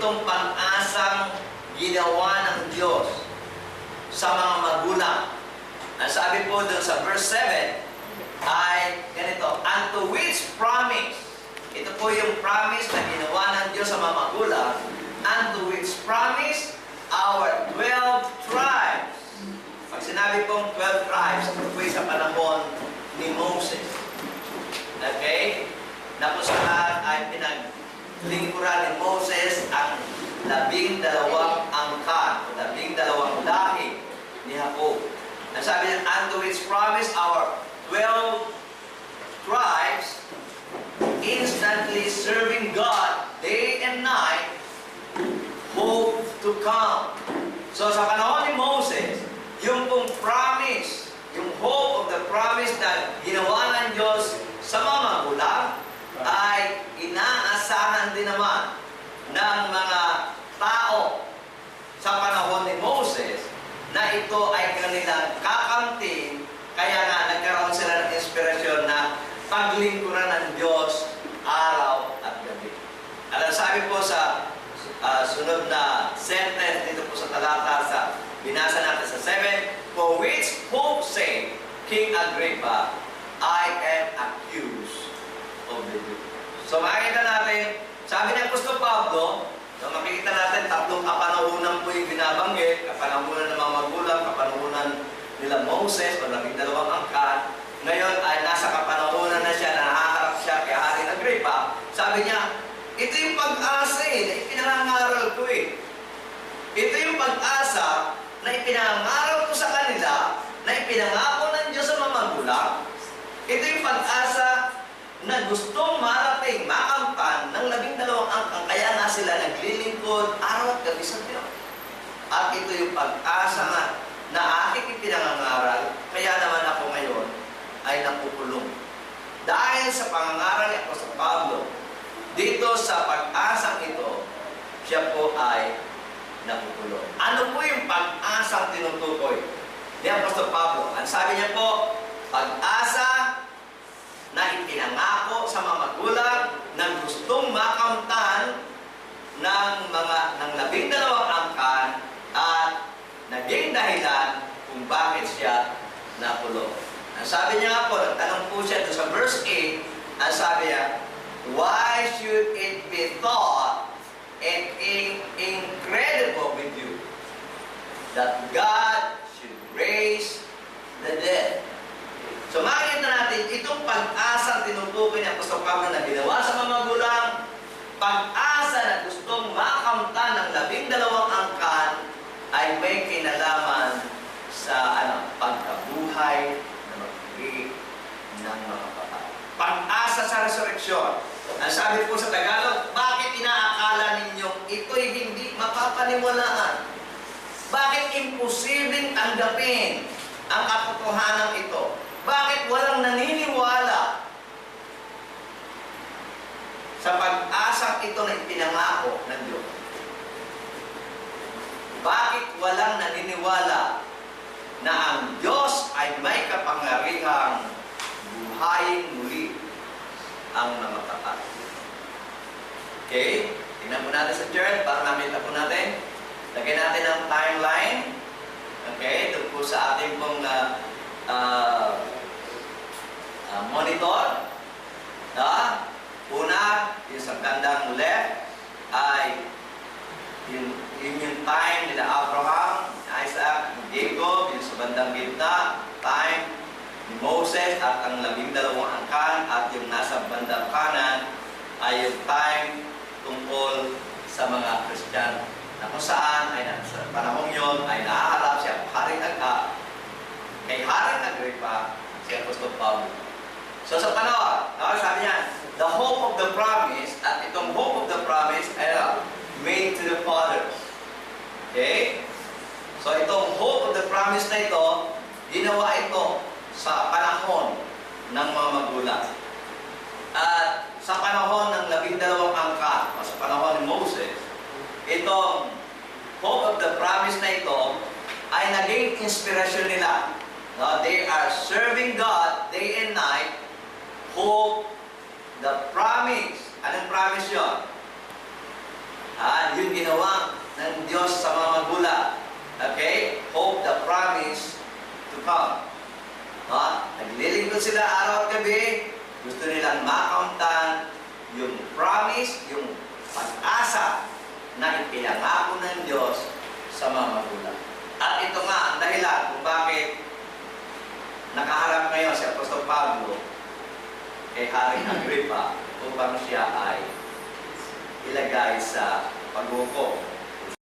itong pag-asang ginawa ng Diyos sa mga magulang. Ang sabi po doon sa verse 7 ay ganito, unto which promise, ito po yung promise na ginawa ng Diyos sa mga magulang, unto which promise our 12 tribes. Pag sinabi pong 12 tribes, ito po sa panahon ni Moses. Okay? Na kung saan ay pinaglingkuran ni Moses ang 12 angkan o 12 lahi ni Jacob. Ang sabi niya, unto which promise our 12 tribes, instantly serving God day and night, hope to come. So sa panahon ni Moses, yung pong promise, yung hope of the promise na ginawa ng Diyos sa mga magulang, ay inaasahan din naman ng mga tao sa panahon ni Moses na ito ay kanilang kakamtin, kaya nga nagkaroon sila ng inspirasyon na paglingkuran ng Diyos araw at gabi. Alam, sabi po sa sunod na sentence dito po sa talata sa binasa natin sa 7, for which hope say, King Agrippa, I am accused of the Jews. So makikita natin, sabi ng Apostol Pablo, makikita natin tatlong kapanahunan po yung binabanggit, kapanahunan ng mga magulang, kapanahunan nila Moses, o 12 angkan. Ngayon ay nasa kapanahunan na siya, na nakaharap siya kay Haring Agrippa. Sabi niya, ito yung pag-asa na ipinangangaral ko eh. Ito yung pag-asa na ipinangangaral ko sa kanila, na ipinangako ng Diyos sa mga magulang. Ito yung pag-asa na gustong marating, makampan ng 12 angkan, kaya nga sila naglilingkod araw at gabi sa Diyos. At ito yung pag-asa nga na aking ipinangangaral, kaya naman ako ngayon ay nakukulong. Dahil sa pangangaral ni Apostol Pablo, dito sa pag-asang ito, siya po ay nakukulong. Ano po yung pag-asang tinutukoy ni Apostol Pablo? Ang sabi niya po, pag-asa na ipinangako sa mga magulang na gustong makamtan ng 12 angkan at naging dahilan kung bakit siya nakulong. Ang sabi niya nga po, nagtanong po siya doon sa verse 8, ang sabi niya, why should it be thought and incredible with you that God should raise the dead? So makikita natin, itong pag-asa tinutukoy ng Apostol Pablo na ginawa sa mga magulang, pag-asa na gustong makamtan ng 12 angkan, ay may kinalaman sa pagkabuhay na magiging ng mga patay. Pag-asa sa resurreksyon. Ang sabi po sa Tagalog, bakit inaakala ninyong ito'y hindi mapapaniwalaan? Bakit imposibleng tanggapin ang katotohanan ito? Bakit walang naniniwala sa pag-asang ito na ipinangako ng Diyos? Bakit walang naniniwala na ang Diyos ay may kapangyarihang buhayin muli ang mga patay? Okay? Tingnan po natin sa chart para makita po natin. Lagyan natin ang timeline. Okay? Ito po sa ating pong monitor. Una, yung sa bandang left ay yung time nila Abraham, Isaac, Jacob. Yung sa bandang gitna, time ni Moses at ang 12 angkan, at yung nasa bandang kanan ay yung time tungkol sa mga Kristiyano, na kung saan ay sa panahon yun ay naaharap siya kay Haring Agrippa, si Apostol Pablo. So sa panahon, sabi niya, the hope of the promise, at itong hope of the promise ay made to the fathers. Okay? So itong hope of the promise na ito, ginawa ito sa panahon ng mga magulang. At sa panahon ng 12 angkan, o sa panahon ni Moses, itong hope of the promise na ito ay naging inspirasyon nila. They are serving God day and night, hope the promise. Anong promise yun? Yun Naglilingkod sila araw at gabi. Gusto nilang makauntan yung promise, yung pag-asa na ipinangako ng Diyos sa mga magulang. At ito nga ang dahilan kung bakit nakaharap ngayon si Apostol Pablo kay Haring Agrippa upang siya ay ilagay sa paghukom.